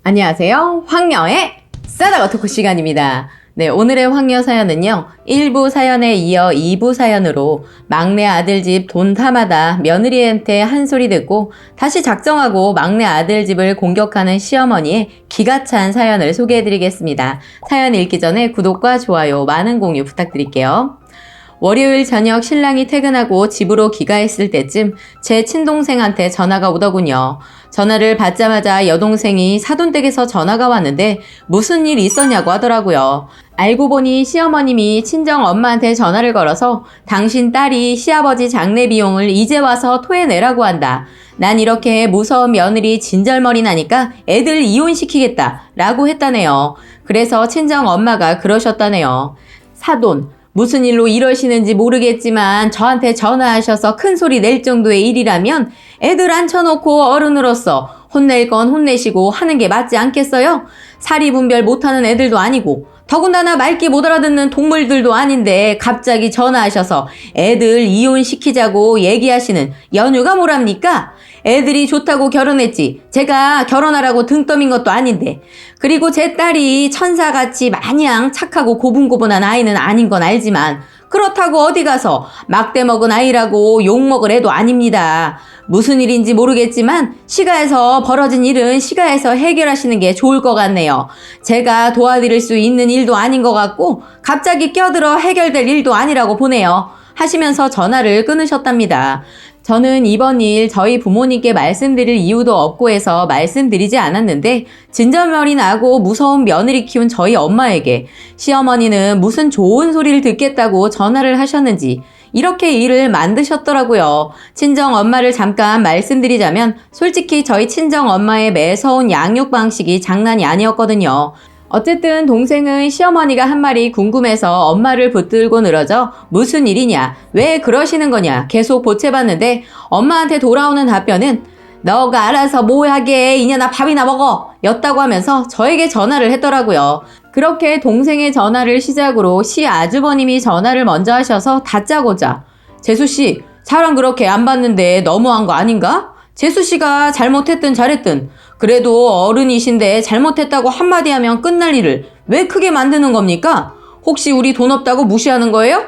안녕하세요. 황녀의 싸다가 토크 시간입니다. 네, 오늘의 황녀 사연은요. 1부 사연에 이어 2부 사연으로 막내 아들 집 돈 타마다 며느리한테 한 소리 듣고 다시 작정하고 막내 아들 집을 공격하는 시어머니의 기가 찬 사연을 소개해드리겠습니다. 사연 읽기 전에 구독과 좋아요, 많은 공유 부탁드릴게요. 월요일 저녁 신랑이 퇴근하고 집으로 귀가했을 때쯤 제 친동생한테 전화가 오더군요. 전화를 받자마자 여동생이 사돈댁에서 전화가 왔는데 무슨 일 있었냐고 하더라고요. 알고 보니 시어머님이 친정 엄마한테 전화를 걸어서 당신 딸이 시아버지 장례 비용을 이제 와서 토해내라고 한다. 난 이렇게 무서운 며느리 진절머리 나니까 애들 이혼시키겠다 라고 했다네요. 그래서 친정 엄마가 그러셨다네요. 사돈, 무슨 일로 이러시는지 모르겠지만 저한테 전화하셔서 큰 소리 낼 정도의 일이라면 애들 앉혀놓고 어른으로서 혼낼 건 혼내시고 하는 게 맞지 않겠어요? 사리 분별 못하는 애들도 아니고 더군다나 말귀 못 알아듣는 동물들도 아닌데 갑자기 전화하셔서 애들 이혼시키자고 얘기하시는 연유가 뭐랍니까? 애들이 좋다고 결혼했지 제가 결혼하라고 등 떠민 것도 아닌데. 그리고 제 딸이 천사같이 마냥 착하고 고분고분한 아이는 아닌 건 알지만 그렇다고 어디 가서 막대 먹은 아이라고 욕먹을 애도 아닙니다. 무슨 일인지 모르겠지만 시가에서 벌어진 일은 시가에서 해결하시는 게 좋을 것 같네요. 제가 도와드릴 수 있는 일도 아닌 것 같고 갑자기 껴들어 해결될 일도 아니라고 보네요. 하시면서 전화를 끊으셨답니다. 저는 이번 일 저희 부모님께 말씀드릴 이유도 없고 해서 말씀드리지 않았는데 진절머리 나고 무서운 며느리 키운 저희 엄마에게 시어머니는 무슨 좋은 소리를 듣겠다고 전화를 하셨는지 이렇게 일을 만드셨더라고요. 친정 엄마를 잠깐 말씀드리자면 솔직히 저희 친정 엄마의 매서운 양육 방식이 장난이 아니었거든요. 어쨌든 동생은 시어머니가 한 말이 궁금해서 엄마를 붙들고 늘어져 무슨 일이냐, 왜 그러시는 거냐 계속 보채봤는데 엄마한테 돌아오는 답변은 너가 알아서 뭐 하게 이년아 밥이나 먹어 였다고 하면서 저에게 전화를 했더라고요. 그렇게 동생의 전화를 시작으로 시아주버님이 전화를 먼저 하셔서 다짜고짜 재수씨 사람 그렇게 안 봤는데 너무한 거 아닌가? 재수씨가 잘못했든 잘했든 그래도 어른이신데 잘못했다고 한마디 하면 끝날 일을 왜 크게 만드는 겁니까? 혹시 우리 돈 없다고 무시하는 거예요?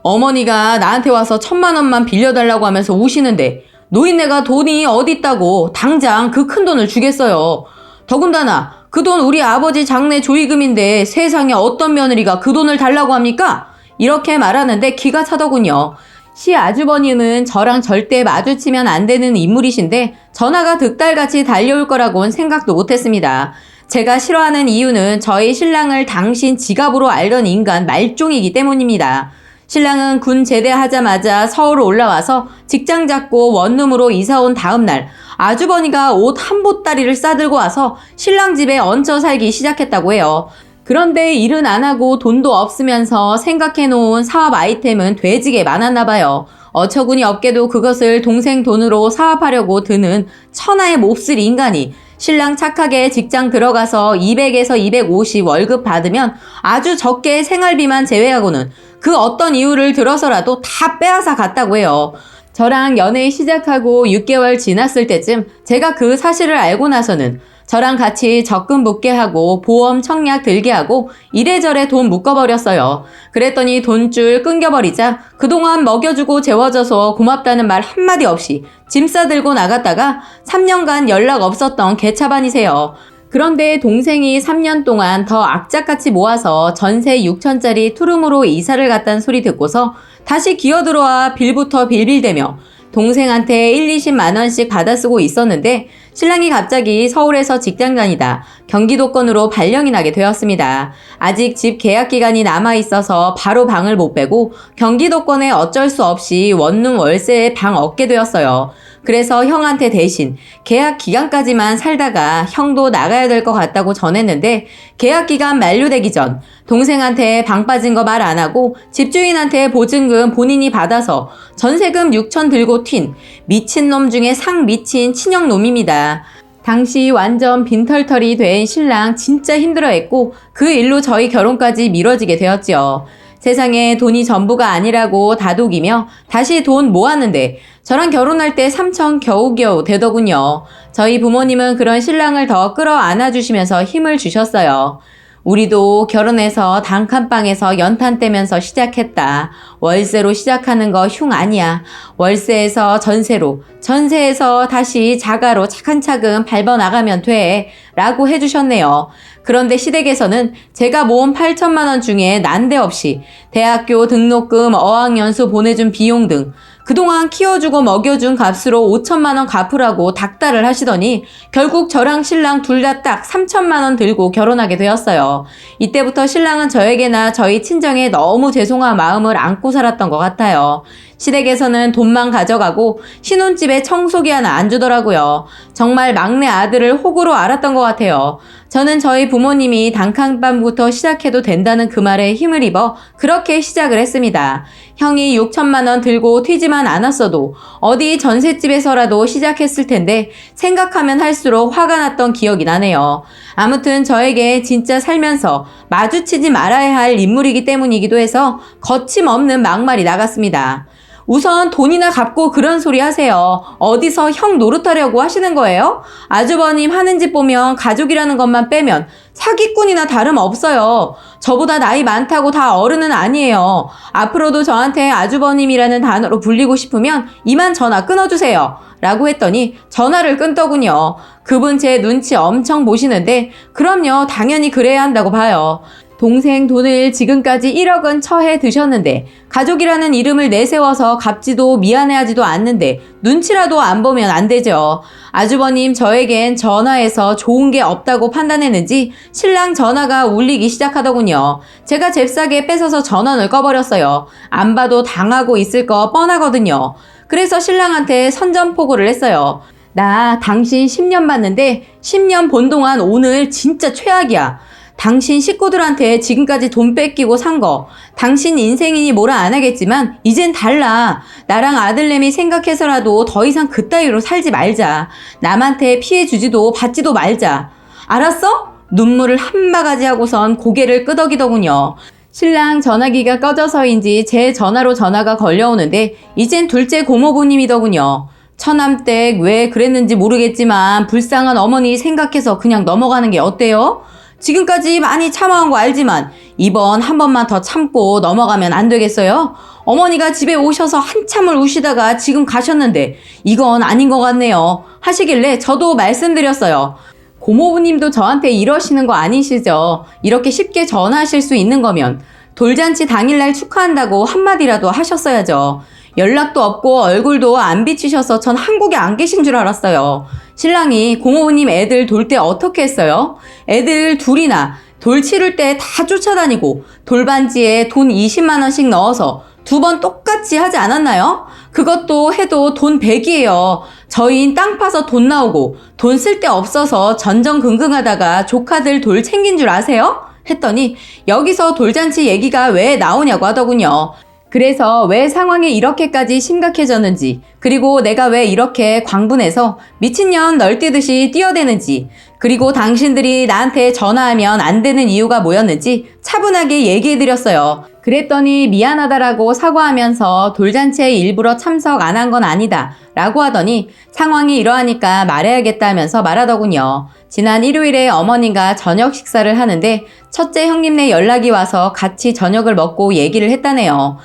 어머니가 나한테 와서 1,000만 원만 빌려달라고 하면서 우시는데 노인네가 돈이 어딨다고 당장 그 큰 돈을 주겠어요. 더군다나 그 돈 우리 아버지 장례 조의금인데 세상에 어떤 며느리가 그 돈을 달라고 합니까? 이렇게 말하는데 기가 차더군요. 시아주버님은 저랑 절대 마주치면 안 되는 인물이신데 전화가 득달같이 달려올 거라고는 생각도 못했습니다. 제가 싫어하는 이유는 저희 신랑을 당신 지갑으로 알던 인간 말종이기 때문입니다. 신랑은 군 제대하자마자 서울 올라와서 직장 잡고 원룸으로 이사온 다음날 아주버니가 옷 한 보따리를 싸들고 와서 신랑 집에 얹혀 살기 시작했다고 해요. 그런데 일은 안 하고 돈도 없으면서 생각해놓은 사업 아이템은 돼지게 많았나 봐요. 어처구니 없게도 그것을 동생 돈으로 사업하려고 드는 천하의 몹쓸 인간이 신랑 착하게 직장 들어가서 200에서 250 월급 받으면 아주 적게 생활비만 제외하고는 그 어떤 이유를 들어서라도 다 빼앗아 갔다고 해요. 저랑 연애 시작하고 6개월 지났을 때쯤 제가 그 사실을 알고 나서는 저랑 같이 적금 붓게 하고 보험 청약 들게 하고 이래저래 돈 묶어버렸어요. 그랬더니 돈줄 끊겨버리자 그동안 먹여주고 재워줘서 고맙다는 말 한마디 없이 짐 싸들고 나갔다가 3년간 연락 없었던 개차반이세요. 그런데 동생이 3년 동안 더 악착같이 모아서 전세 6천짜리 투룸으로 이사를 갔다는 소리 듣고서 다시 기어들어와 빌부터 빌빌대며 동생한테 1, 20만 원씩 받아 쓰고 있었는데 신랑이 갑자기 서울에서 직장 다니다 경기도권으로 발령이 나게 되었습니다. 아직 집 계약 기간이 남아있어서 바로 방을 못 빼고 경기도권에 어쩔 수 없이 원룸 월세에 방 얻게 되었어요. 그래서 형한테 대신 계약 기간까지만 살다가 형도 나가야 될 것 같다고 전했는데 계약 기간 만료되기 전 동생한테 방 빠진 거 말 안 하고 집주인한테 보증금 본인이 받아서 전세금 6천 들고 튄 미친놈 중에 상 미친 친형놈입니다. 당시 완전 빈털털이 된 신랑 진짜 힘들어했고 그 일로 저희 결혼까지 미뤄지게 되었지요. 세상에 돈이 전부가 아니라고 다독이며 다시 돈 모았는데 저랑 결혼할 때 3천 겨우겨우 되더군요. 저희 부모님은 그런 신랑을 더 끌어안아 주시면서 힘을 주셨어요. 우리도 결혼해서 단칸방에서 연탄 떼면서 시작했다. 월세로 시작하는 거 흉 아니야. 월세에서 전세로, 전세에서 다시 자가로 차근차근 밟아나가면 돼. 라고 해주셨네요. 그런데 시댁에서는 제가 모은 8천만 원 중에 난데없이 대학교 등록금, 어학연수 보내준 비용 등 그동안 키워주고 먹여준 값으로 5천만 원 갚으라고 닥달을 하시더니 결국 저랑 신랑 둘 다 딱 3천만 원 들고 결혼하게 되었어요. 이때부터 신랑은 저에게나 저희 친정에 너무 죄송한 마음을 안고 살았던 것 같아요. 시댁에서는 돈만 가져가고 신혼집에 청소기 하나 안 주더라고요. 정말 막내 아들을 호구로 알았던 것 같아요. 저는 저희 부모님이 단칸방부터 시작해도 된다는 그 말에 힘을 입어 그렇게 시작을 했습니다. 형이 6천만 원 들고 튀지만 않았어도 어디 전셋집에서라도 시작했을 텐데 생각하면 할수록 화가 났던 기억이 나네요. 아무튼 저에게 진짜 살면서 마주치지 말아야 할 인물이기 때문이기도 해서 거침없는 막말이 나갔습니다. 우선 돈이나 갚고 그런 소리 하세요. 어디서 형 노릇하려고 하시는 거예요? 아주버님 하는 짓 보면 가족이라는 것만 빼면 사기꾼이나 다름없어요. 저보다 나이 많다고 다 어른은 아니에요. 앞으로도 저한테 아주버님이라는 단어로 불리고 싶으면 이만 전화 끊어주세요. 라고 했더니 전화를 끊더군요. 그분 제 눈치 엄청 보시는데 그럼요, 당연히 그래야 한다고 봐요. 동생 돈을 지금까지 1억은 처해 드셨는데 가족이라는 이름을 내세워서 갚지도 미안해하지도 않는데 눈치라도 안 보면 안 되죠. 아주버님 저에겐 전화해서 좋은 게 없다고 판단했는지 신랑 전화가 울리기 시작하더군요. 제가 잽싸게 뺏어서 전원을 꺼버렸어요. 안 봐도 당하고 있을 거 뻔하거든요. 그래서 신랑한테 선전포고를 했어요. 나 당신 10년 봤는데 10년 본 동안 오늘 진짜 최악이야. 당신 식구들한테 지금까지 돈 뺏기고 산 거, 당신 인생이니 뭐라 안 하겠지만 이젠 달라. 나랑 아들내미 생각해서라도 더 이상 그따위로 살지 말자. 남한테 피해 주지도 받지도 말자. 알았어? 눈물을 한 바가지 하고선 고개를 끄덕이더군요. 신랑 전화기가 꺼져서인지 제 전화로 전화가 걸려오는데 이젠 둘째 고모부님이더군요. 처남댁 왜 그랬는지 모르겠지만 불쌍한 어머니 생각해서 그냥 넘어가는 게 어때요? 지금까지 많이 참아온 거 알지만 이번 한 번만 더 참고 넘어가면 안 되겠어요? 어머니가 집에 오셔서 한참을 우시다가 지금 가셨는데 이건 아닌 것 같네요. 하시길래 저도 말씀드렸어요. 고모부님도 저한테 이러시는 거 아니시죠? 이렇게 쉽게 전화하실 수 있는 거면 돌잔치 당일날 축하한다고 한마디라도 하셨어야죠. 연락도 없고 얼굴도 안 비치셔서 전 한국에 안 계신 줄 알았어요. 신랑이 고모부님 애들 돌 때 어떻게 했어요? 애들 둘이나 돌 치를 때 다 쫓아다니고 돌반지에 돈 20만 원씩 넣어서 2번 똑같이 하지 않았나요? 그것도 해도 돈 100이에요. 저희는 땅 파서 돈 나오고 돈 쓸 데 없어서 전전긍긍하다가 조카들 돌 챙긴 줄 아세요? 했더니 여기서 돌잔치 얘기가 왜 나오냐고 하더군요. 그래서 왜 상황이 이렇게까지 심각해졌는지, 그리고 내가 왜 이렇게 광분해서 미친년 널뛰듯이 뛰어대는지, 그리고 당신들이 나한테 전화하면 안 되는 이유가 뭐였는지 차분하게 얘기해드렸어요. 그랬더니 미안하다라고 사과하면서 돌잔치에 일부러 참석 안 한 건 아니다 라고 하더니 상황이 이러하니까 말해야겠다 하면서 말하더군요. 지난 일요일에 어머니가 저녁 식사를 하는데 첫째 형님네 연락이 와서 같이 저녁을 먹고 얘기를 했다네요.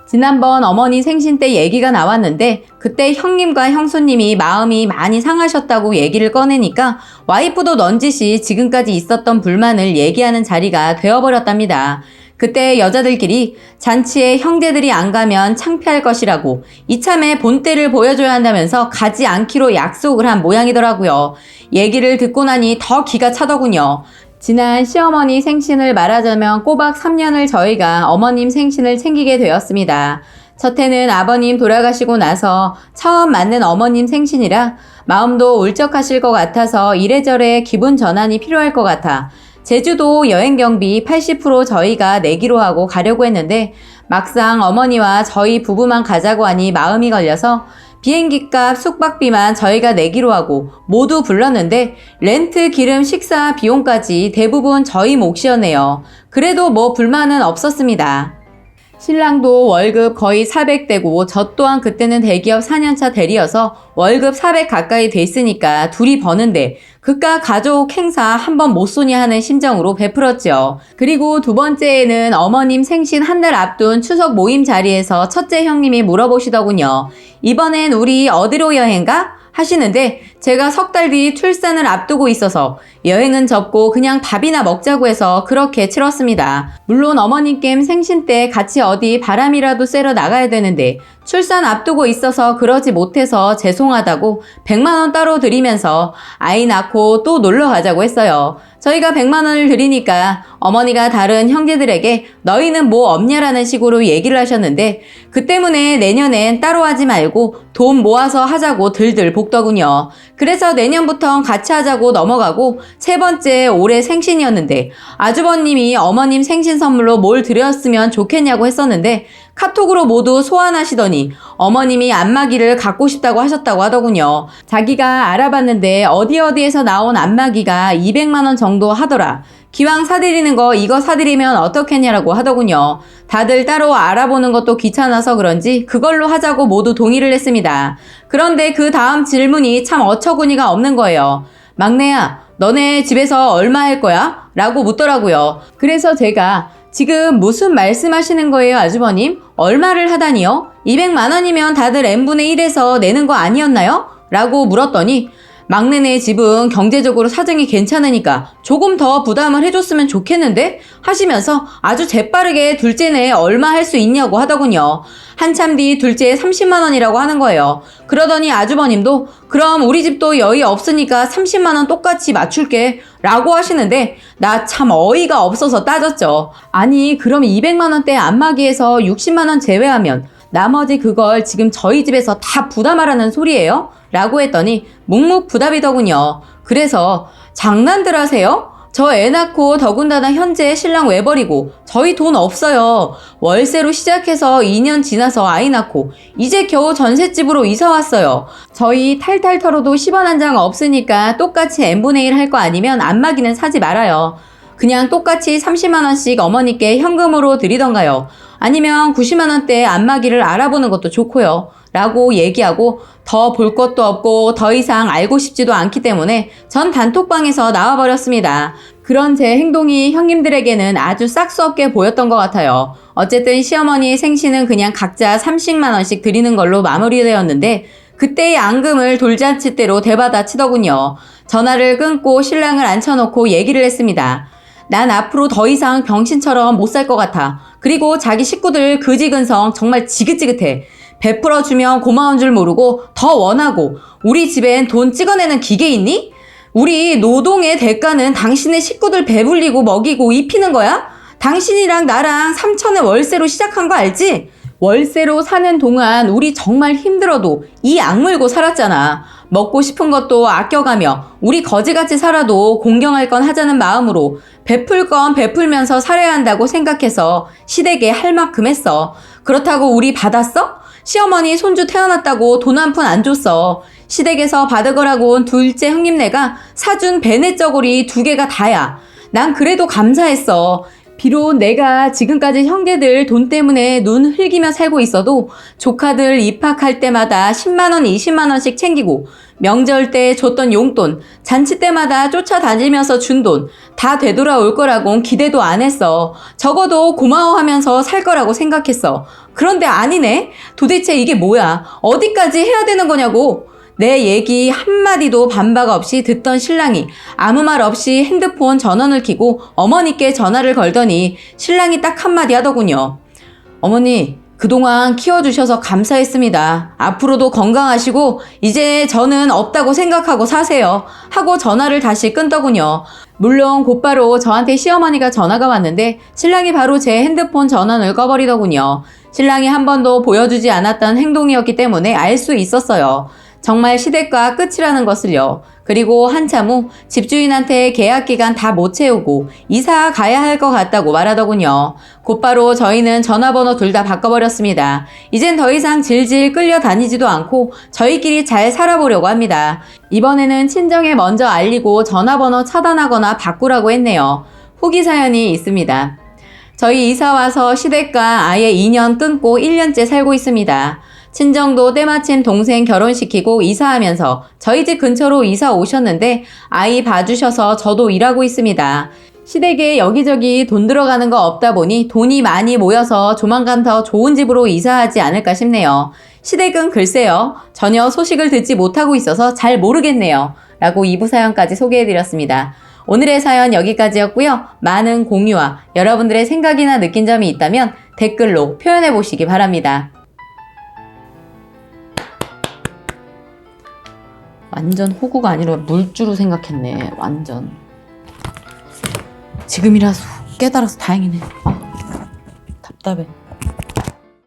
지난번 어머니 생신 때 얘기가 나왔는데 그때 형님과 형수님이 마음이 많이 상하셨다고 얘기를 꺼내니까 와이프도 넌지시 지금까지 있었던 불만을 얘기하는 자리가 되어버렸답니다. 그때 여자들끼리 잔치에 형제들이 안 가면 창피할 것이라고 이참에 본때를 보여줘야 한다면서 가지 않기로 약속을 한 모양이더라고요. 얘기를 듣고 나니 더 기가 차더군요. 지난 시어머니 생신을 말하자면 꼬박 3년을 저희가 어머님 생신을 챙기게 되었습니다. 첫 해는 아버님 돌아가시고 나서 처음 맞는 어머님 생신이라 마음도 울적하실 것 같아서 이래저래 기분 전환이 필요할 것 같아 제주도 여행 경비 80% 저희가 내기로 하고 가려고 했는데 막상 어머니와 저희 부부만 가자고 하니 마음이 걸려서 비행기값 숙박비만 저희가 내기로 하고 모두 불렀는데 렌트, 기름, 식사 비용까지 대부분 저희 몫이었네요. 그래도 뭐 불만은 없었습니다. 신랑도 월급 거의 400대고 저 또한 그때는 대기업 4년차 대리여서 월급 400 가까이 돼 있으니까 둘이 버는데 그깟 가족 행사 한번 못 쏘냐 하는 심정으로 베풀었죠. 그리고 두 번째에는 어머님 생신 한 달 앞둔 추석 모임 자리에서 첫째 형님이 물어보시더군요. 이번엔 우리 어디로 여행 가? 하시는데 제가 석 달 뒤 출산을 앞두고 있어서 여행은 접고 그냥 밥이나 먹자고 해서 그렇게 치렀습니다. 물론 어머님께 생신 때 같이 어디 바람이라도 쐬러 나가야 되는데 출산 앞두고 있어서 그러지 못해서 죄송하다고 100만 원 따로 드리면서 아이 낳고 또 놀러 가자고 했어요. 저희가 100만 원을 드리니까 어머니가 다른 형제들에게 너희는 뭐 없냐라는 식으로 얘기를 하셨는데 그 때문에 내년엔 따로 하지 말고 돈 모아서 하자고 들들 볶더군요. 그래서 내년부턴 같이 하자고 넘어가고 세 번째 올해 생신이었는데 아주버님이 어머님 생신 선물로 뭘 드렸으면 좋겠냐고 했었는데 카톡으로 모두 소환하시더니 어머님이 안마기를 갖고 싶다고 하셨다고 하더군요. 자기가 알아봤는데 어디에서 나온 안마기가 200만 원 정도 하더라. 기왕 사드리는 거 이거 사드리면 어떻겠냐라고 하더군요. 다들 따로 알아보는 것도 귀찮아서 그런지 그걸로 하자고 모두 동의를 했습니다. 그런데 그 다음 질문이 참 어처구니가 없는 거예요. 막내야, 너네 집에서 얼마 할 거야? 라고 묻더라고요. 그래서 제가 지금 무슨 말씀하시는 거예요, 아주버님? 얼마를 하다니요? 200만 원이면 다들 n분의 1에서 내는 거 아니었나요? 라고 물었더니 막내네 집은 경제적으로 사정이 괜찮으니까 조금 더 부담을 해줬으면 좋겠는데? 하시면서 아주 재빠르게 둘째네 얼마 할 수 있냐고 하더군요. 한참 뒤 둘째 30만 원이라고 하는 거예요. 그러더니 아주버님도 그럼 우리 집도 여의 없으니까 30만 원 똑같이 맞출게 라고 하시는데 나 참 어이가 없어서 따졌죠. 아니 그럼 200만 원대 안마기에서 60만 원 제외하면 나머지 그걸 지금 저희 집에서 다 부담하라는 소리예요? 라고 했더니 묵묵부답이더군요. 그래서 장난들 하세요? 저 애 낳고 더군다나 현재 신랑 외버리고 저희 돈 없어요. 월세로 시작해서 2년 지나서 아이 낳고 이제 겨우 전셋집으로 이사 왔어요. 저희 탈탈 털어도 10원 한 장 없으니까 똑같이 n분의 1 할 거 아니면 안마기는 사지 말아요. 그냥 똑같이 30만 원씩 어머니께 현금으로 드리던가요. 아니면 90만 원대 안마기를 알아보는 것도 좋고요. 라고 얘기하고 더 볼 것도 없고 더 이상 알고 싶지도 않기 때문에 전 단톡방에서 나와버렸습니다. 그런 제 행동이 형님들에게는 아주 싹수 없게 보였던 것 같아요. 어쨌든 시어머니의 생신은 그냥 각자 30만 원씩 드리는 걸로 마무리되었는데 그때의 앙금을 돌잔치 때로 대받아 치더군요. 전화를 끊고 신랑을 앉혀놓고 얘기를 했습니다. 난 앞으로 더 이상 병신처럼 못 살 것 같아. 그리고 자기 식구들 그지근성 정말 지긋지긋해. 베풀어주면 고마운 줄 모르고 더 원하고 우리 집엔 돈 찍어내는 기계 있니? 우리 노동의 대가는 당신의 식구들 배불리고 먹이고 입히는 거야? 당신이랑 나랑 3천에 월세로 시작한 거 알지? 월세로 사는 동안 우리 정말 힘들어도 이 악물고 살았잖아. 먹고 싶은 것도 아껴가며 우리 거지같이 살아도 공경할 건 하자는 마음으로 베풀 건 베풀면서 살아야 한다고 생각해서 시댁에 할 만큼 했어. 그렇다고 우리 받았어? 시어머니 손주 태어났다고 돈 한 푼 안 줬어. 시댁에서 받으라고 온 둘째 형님네가 사준 베네저고리 2개가 다야. 난 그래도 감사했어. 비록 내가 지금까지 형제들 돈 때문에 눈 흘기며 살고 있어도 조카들 입학할 때마다 10만원, 20만원씩 챙기고 명절 때 줬던 용돈, 잔치 때마다 쫓아다니면서 준 돈 다 되돌아올 거라곤 기대도 안 했어. 적어도 고마워하면서 살 거라고 생각했어. 그런데 아니네? 도대체 이게 뭐야? 어디까지 해야 되는 거냐고? 내 얘기 한마디도 반박 없이 듣던 신랑이 아무 말 없이 핸드폰 전원을 켜고 어머니께 전화를 걸더니 신랑이 딱 한마디 하더군요. 어머니, 그동안 키워주셔서 감사했습니다. 앞으로도 건강하시고 이제 저는 없다고 생각하고 사세요. 하고 전화를 다시 끊더군요. 물론 곧바로 저한테 시어머니가 전화가 왔는데 신랑이 바로 제 핸드폰 전원을 꺼버리더군요. 신랑이 한 번도 보여주지 않았던 행동이었기 때문에 알 수 있었어요. 정말 시댁과 끝이라는 것을요. 그리고 한참 후 집주인한테 계약기간 다 못 채우고 이사 가야 할 것 같다고 말하더군요. 곧바로 저희는 전화번호 둘 다 바꿔버렸습니다. 이젠 더 이상 질질 끌려다니지도 않고 저희끼리 잘 살아보려고 합니다. 이번에는 친정에 먼저 알리고 전화번호 차단하거나 바꾸라고 했네요. 후기 사연이 있습니다. 저희 이사 와서 시댁과 아예 2년 끊고 1년째 살고 있습니다. 친정도 때마침 동생 결혼시키고 이사하면서 저희 집 근처로 이사 오셨는데 아이 봐주셔서 저도 일하고 있습니다. 시댁에 여기저기 돈 들어가는 거 없다 보니 돈이 많이 모여서 조만간 더 좋은 집으로 이사하지 않을까 싶네요. 시댁은 글쎄요. 전혀 소식을 듣지 못하고 있어서 잘 모르겠네요. 라고 2부 사연까지 소개해드렸습니다. 오늘의 사연 여기까지였고요. 많은 공유와 여러분들의 생각이나 느낀 점이 있다면 댓글로 표현해 보시기 바랍니다. 완전 호구가 아니라 물주로 생각했네. 완전. 지금이라서 깨달아서 다행이네. 답답해.